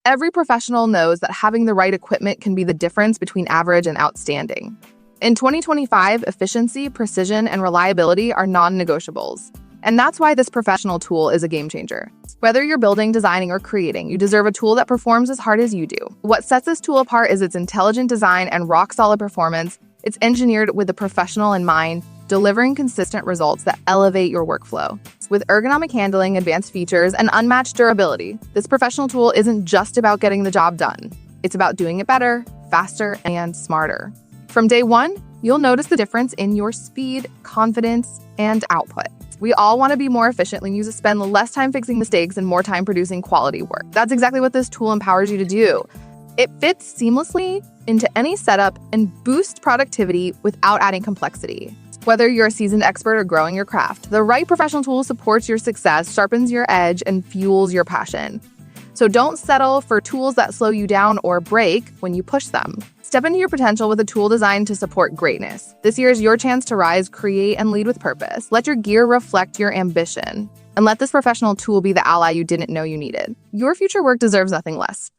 Every professional knows that having the right equipment can be the difference between average and outstanding. In 2025, efficiency, precision, and reliability are non-negotiables. And that's why this professional tool is a game changer. Whether you're building, designing, or creating, you deserve a tool that performs as hard as you do. What sets this tool apart is its intelligent design and rock-solid performance. It's engineered with the professional in mind, delivering consistent results that elevate your workflow. With ergonomic handling, advanced features, and unmatched durability, this professional tool isn't just about getting the job done. It's about doing it better, faster, and smarter. From day one, you'll notice the difference in your speed, confidence, and output. We all want to be more efficient when you spend less time fixing mistakes and more time producing quality work. That's exactly what this tool empowers you to do. It fits seamlessly into any setup and boosts productivity without adding complexity. Whether you're a seasoned expert or growing your craft, the right professional tool supports your success, sharpens your edge, and fuels your passion. So don't settle for tools that slow you down or break when you push them. Step into your potential with a tool designed to support greatness. This year is your chance to rise, create, and lead with purpose. Let your gear reflect your ambition. And let this professional tool be the ally you didn't know you needed. Your future work deserves nothing less.